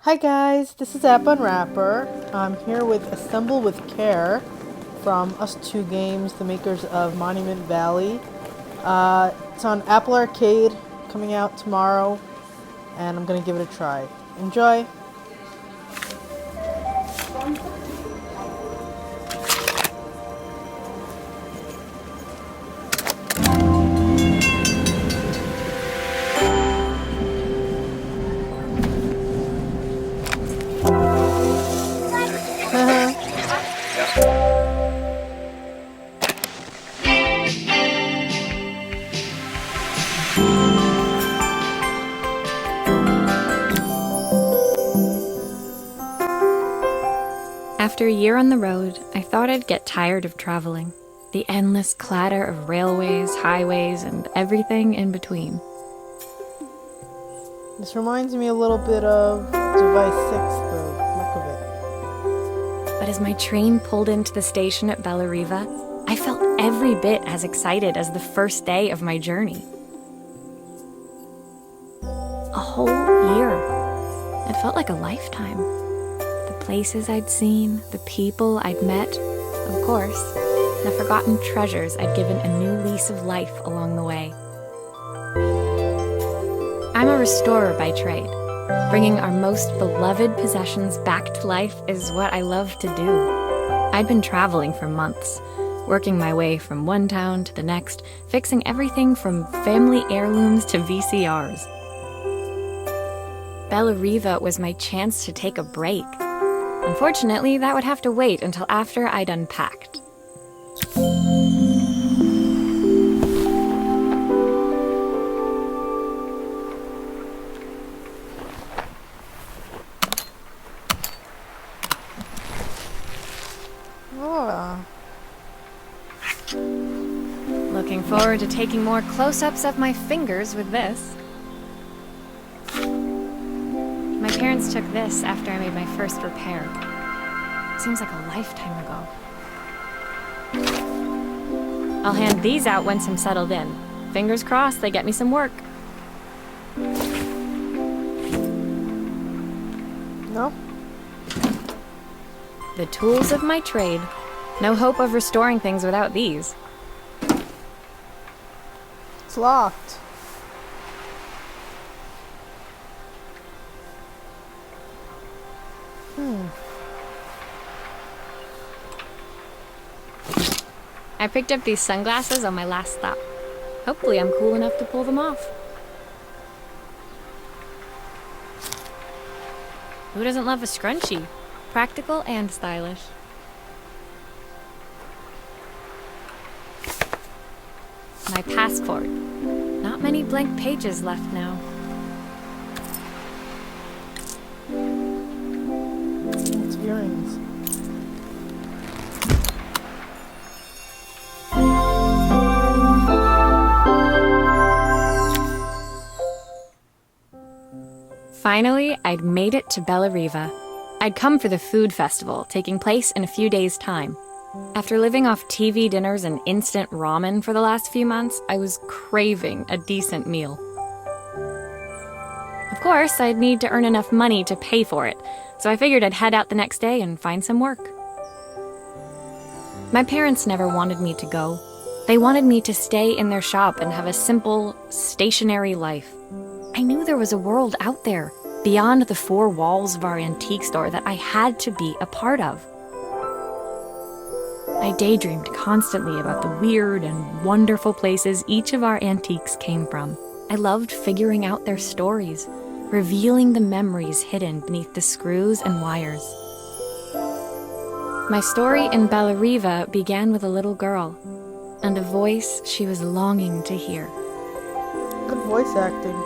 Hi guys, this is App Unwrapper. I'm here with Assemble with Care from ustwo Games, the makers of Monument Valley. It's on Apple Arcade, coming out tomorrow, and I'm gonna give it a try. Enjoy! After a year on the road, I thought I'd get tired of traveling. The endless clatter of railways, highways, and everything in between. This reminds me a little bit of Device 6, the look of it. But as my train pulled into the station at Riva, I felt every bit as excited as the first day of my journey. A whole year. It felt like a lifetime. The places I'd seen, the people I'd met, of course, the forgotten treasures I'd given a new lease of life along the way. I'm a restorer by trade. Bringing our most beloved possessions back to life is what I love to do. I'd been traveling for months, working my way from one town to the next, fixing everything from family heirlooms to VCRs. Riva was my chance to take a break. Unfortunately, that would have to wait until after I'd unpacked. Oh. Looking forward to taking more close-ups of my fingers with this. My parents took this after I made my first repair. Seems like a lifetime ago. I'll hand these out once I'm settled in. Fingers crossed they get me some work. No? The tools of my trade. No hope of restoring things without these. It's locked. I picked up these sunglasses on my last stop. Hopefully I'm cool enough to pull them off. Who doesn't love a scrunchie? Practical and stylish. My passport. Not many blank pages left now. It's earrings. Finally, I'd made it to Riva. I'd come for the food festival, taking place in a few days' time. After living off TV dinners and instant ramen for the last few months, I was craving a decent meal. Of course, I'd need to earn enough money to pay for it, so I figured I'd head out the next day and find some work. My parents never wanted me to go. They wanted me to stay in their shop and have a simple, stationary life. I knew there was a world out there, beyond the four walls of our antique store, that I had to be a part of. I daydreamed constantly about the weird and wonderful places each of our antiques came from. I loved figuring out their stories, revealing the memories hidden beneath the screws and wires. My story in Riva began with a little girl, and a voice she was longing to hear. Good voice acting.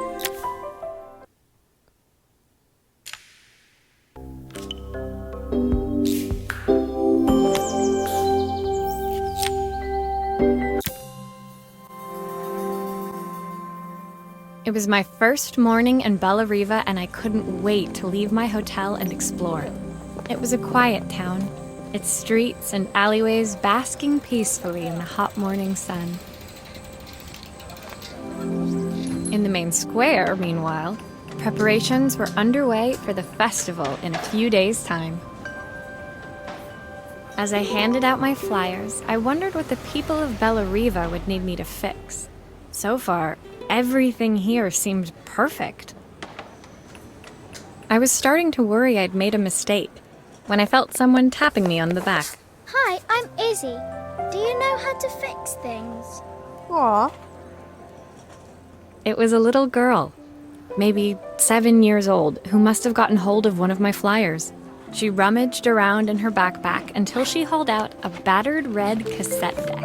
It was my first morning in Riva, and I couldn't wait to leave my hotel and explore. It was a quiet town, its streets and alleyways basking peacefully in the hot morning sun. In the main square, meanwhile, Preparations were underway for the festival in a few days' time. As I handed out my flyers, I wondered what the people of Riva would need me to fix. So far, everything here seemed perfect. I was starting to worry I'd made a mistake when I felt someone tapping me on the back. Hi, I'm Izzy. Do you know how to fix things? Aw. It was a little girl, maybe 7 years old, who must have gotten hold of one of my flyers. She rummaged around in her backpack until she hauled out a battered red cassette deck.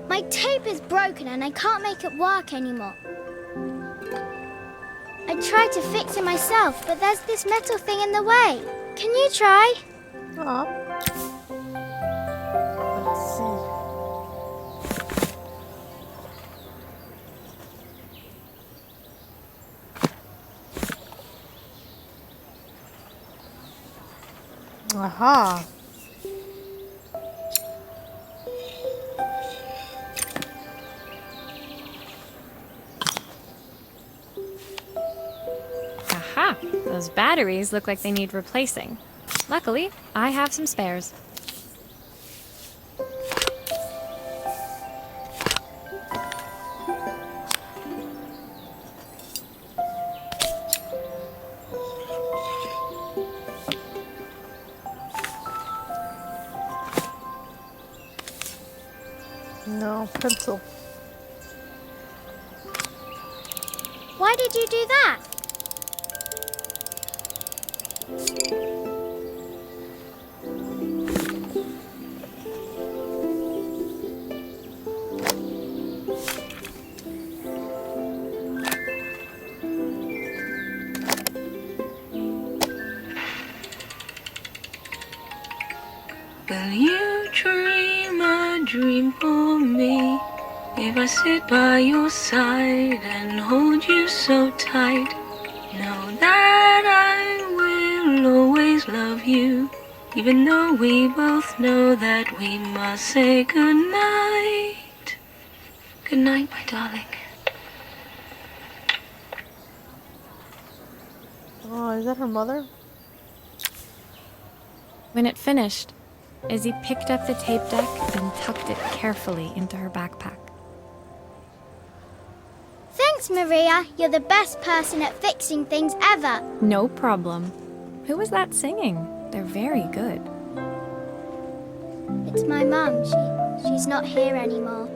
My tape is broken and I can't make it work anymore. I tried to fix it myself, but there's this metal thing in the way. Can you try? Aw. Let's see. Aha. Aha! Those batteries look like they need replacing. Luckily, I have some spares. No, pencil. Why did you do that? Will you dream a dream for me? If I sit by your side and hold you so tight, know that I will always love you, even though we both know that we must say goodnight. Good night, my darling. Oh, is that her mother? When it finished, Izzy picked up the tape deck and tucked it carefully into her backpack. Thanks, Maria. You're the best person at fixing things ever. No problem. Who was that singing? They're very good. It's my mum. She's not here anymore.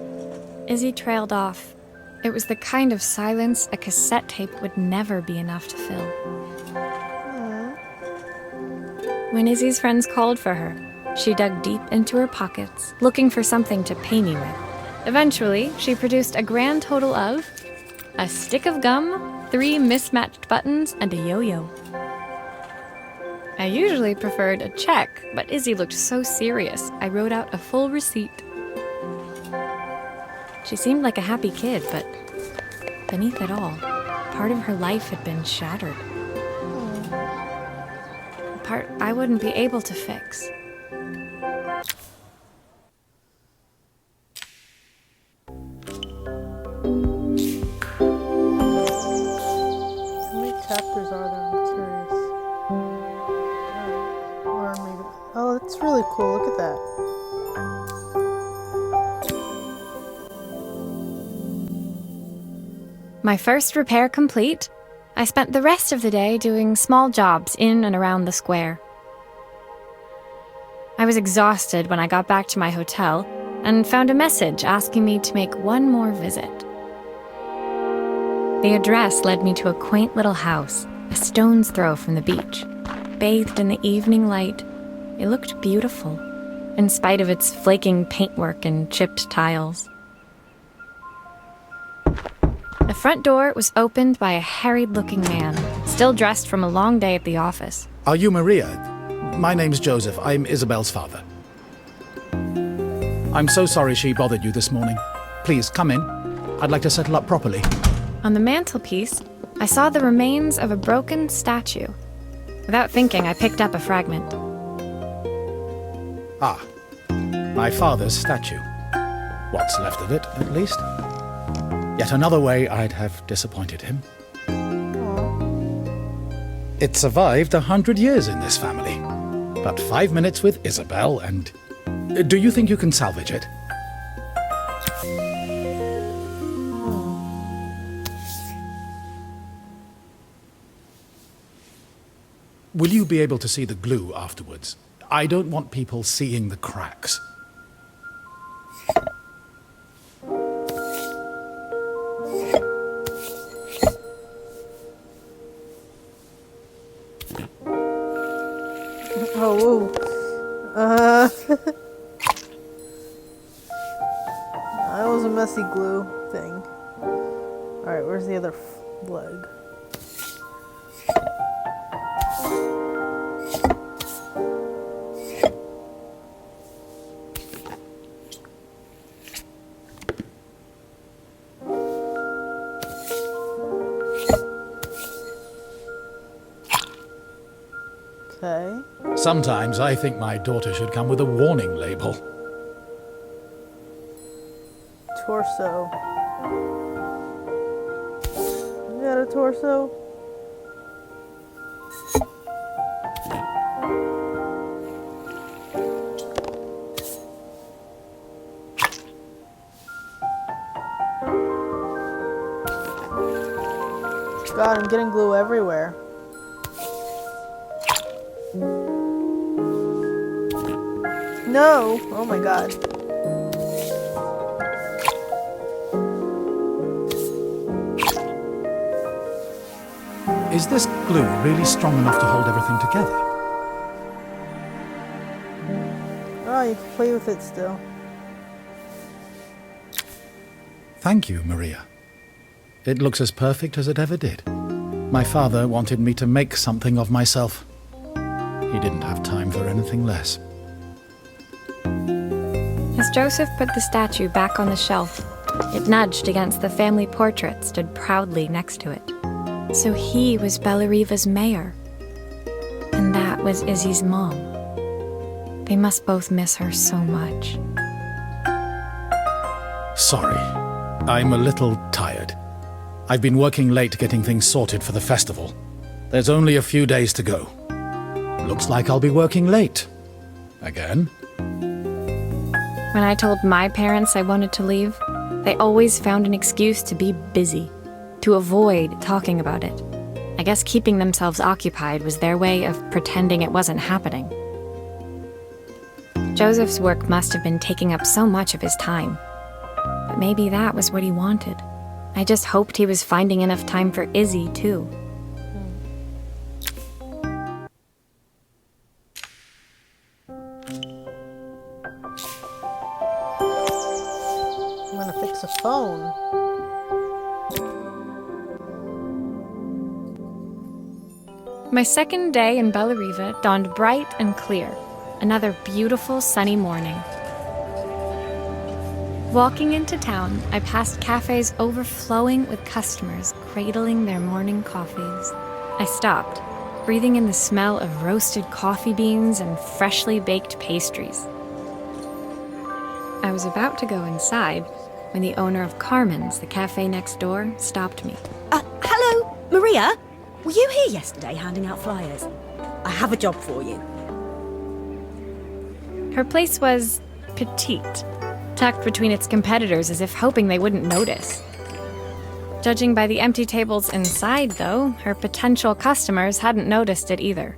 Izzy trailed off. It was the kind of silence a cassette tape would never be enough to fill. When Izzy's friends called for her, she dug deep into her pockets, looking for something to pay me with. Eventually, she produced a grand total of a stick of gum, 3 mismatched buttons, and a yo-yo. I usually preferred a check, but Izzy looked so serious, I wrote out a full receipt. She seemed like a happy kid, but beneath it all, part of her life had been shattered. A part I wouldn't be able to fix. How many chapters are there? I'm curious. Or maybe. Oh, that's really cool. Look at that. My first repair complete, I spent the rest of the day doing small jobs in and around the square. I was exhausted when I got back to my hotel and found a message asking me to make one more visit. The address led me to a quaint little house, a stone's throw from the beach. Bathed in the evening light, it looked beautiful, in spite of its flaking paintwork and chipped tiles. The front door was opened by a harried-looking man, still dressed from a long day at the office. Are you Maria? My name's Joseph. I'm Isabelle's father. I'm so sorry she bothered you this morning. Please, come in. I'd like to settle up properly. On the mantelpiece, I saw the remains of a broken statue. Without thinking, I picked up a fragment. Ah, my father's statue. What's left of it, at least. Yet another way I'd have disappointed him. It survived 100 years in this family. But 5 minutes with Isabelle and... Do you think you can salvage it? Will you be able to see the glue afterwards? I don't want people seeing the cracks. Oh, whoa. That was a messy glue thing. Alright, where's the other leg? Okay. Sometimes I think my daughter should come with a warning label. Torso. You got a torso? God, I'm getting glue everywhere. No! Oh my god. Is this glue really strong enough to hold everything together? Oh, you can play with it still. Thank you, Maria. It looks as perfect as it ever did. My father wanted me to make something of myself. He didn't have time for anything less. As Joseph put the statue back on the shelf, it nudged against the family portrait stood proudly next to it. So he was Bella Riva's mayor. And that was Izzy's mom. They must both miss her so much. Sorry, I'm a little tired. I've been working late getting things sorted for the festival. There's only a few days to go. Looks like I'll be working late. Again. When I told my parents I wanted to leave, they always found an excuse to be busy, to avoid talking about it. I guess keeping themselves occupied was their way of pretending it wasn't happening. Joseph's work must have been taking up so much of his time. But maybe that was what he wanted. I just hoped he was finding enough time for Izzy, too. I'm gonna fix a phone. My second day in Bella Riva dawned bright and clear. Another beautiful sunny morning. Walking into town, I passed cafes overflowing with customers cradling their morning coffees. I stopped, breathing in the smell of roasted coffee beans and freshly baked pastries. I was about to go inside when the owner of Carmen's, the cafe next door, stopped me. Hello, Maria? Were you here yesterday handing out flyers? I have a job for you. Her place was petite, tucked between its competitors as if hoping they wouldn't notice. Judging by the empty tables inside, though, her potential customers hadn't noticed it either.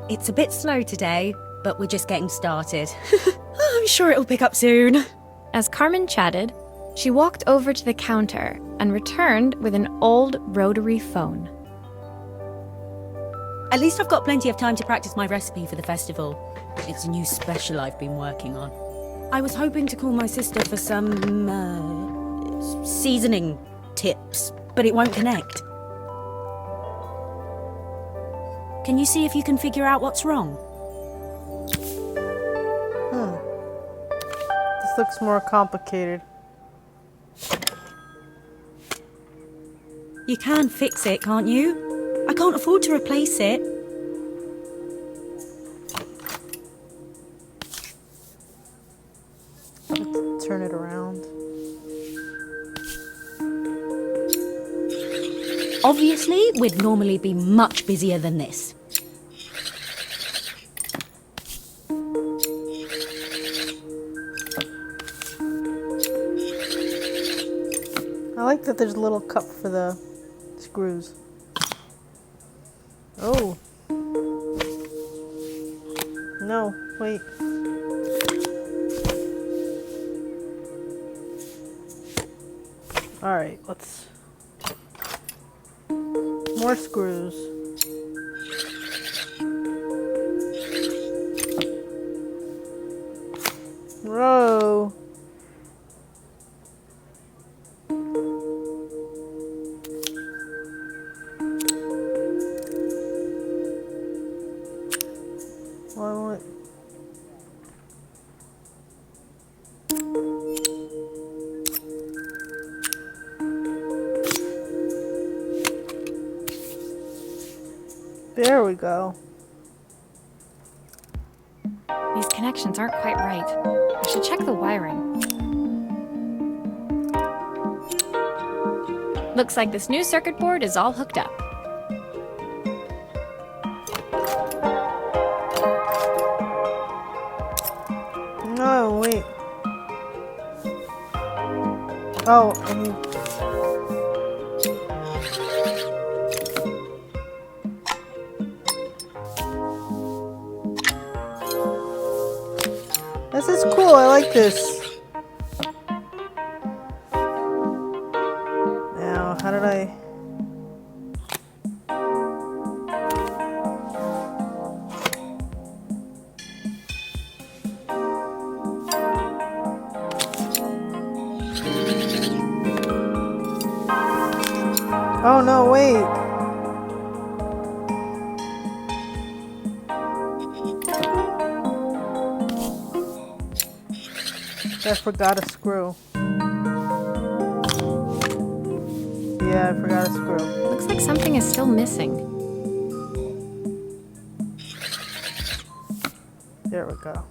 It's a bit slow today, but we're just getting started. I'm sure it'll pick up soon. As Carmen chatted, she walked over to the counter and returned with an old rotary phone. At least I've got plenty of time to practice my recipe for the festival. It's a new special I've been working on. I was hoping to call my sister for some, seasoning tips, but it won't connect. Can you see if you can figure out what's wrong? This looks more complicated. You can fix it, can't you? I can't afford to replace it. Let's turn it around. Obviously, we'd normally be much busier than this. I like that there's a little cup for the screws. Oh. No, wait. Alright, let's... More screws. Whoa. Why won't... There we go. These connections aren't quite right. I should check the wiring. Looks like this new circuit board is all hooked up. No, wait. Oh, I mean... This is cool, I like this. Now, how did I... Oh no, wait. I forgot a screw. Yeah, I forgot a screw. Looks like something is still missing. There we go.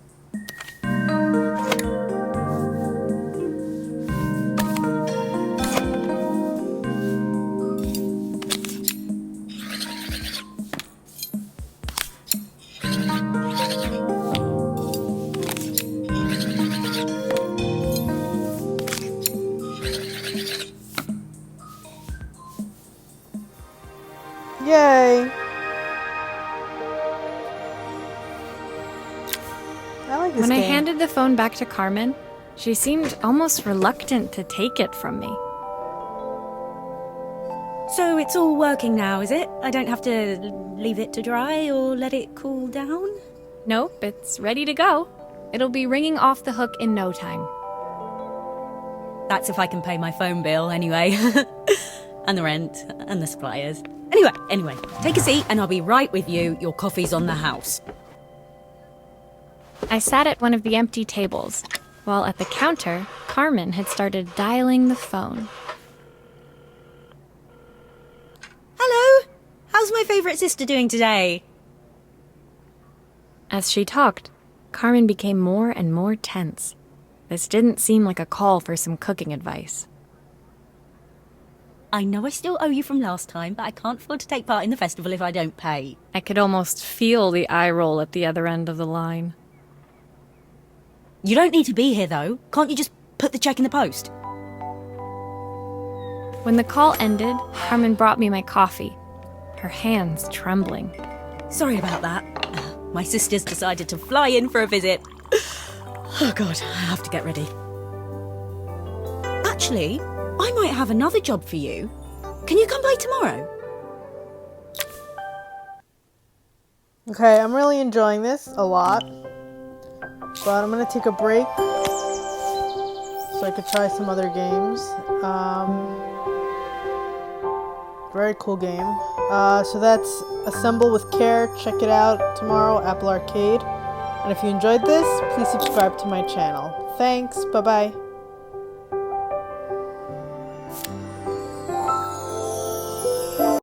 Yay! I like this When I game. handed the phone back to Carmen, she seemed almost reluctant to take it from me. So it's all working now, is it? I don't have to leave it to dry or let it cool down? Nope, it's ready to go. It'll be ringing off the hook in no time. That's if I can pay my phone bill anyway. And the rent, and the suppliers. Anyway, take a seat and I'll be right with you. Your coffee's on the house. I sat at one of the empty tables, while at the counter, Carmen had started dialing the phone. Hello? How's my favourite sister doing today? As she talked, Carmen became more and more tense. This didn't seem like a call for some cooking advice. I know I still owe you from last time, but I can't afford to take part in the festival if I don't pay. I could almost feel the eye roll at the other end of the line. You don't need to be here, though. Can't you just put the check in the post? When the call ended, Carmen brought me my coffee, her hands trembling. Sorry about that. My sister's decided to fly in for a visit. Oh, God, I have to get ready. Actually, I might have another job for you. Can you come by tomorrow? Okay, I'm really enjoying this a lot. But I'm gonna take a break so I could try some other games. Very cool game. So that's Assemble with Care. Check it out tomorrow, Apple Arcade. And if you enjoyed this, please subscribe to my channel. Thanks, bye-bye.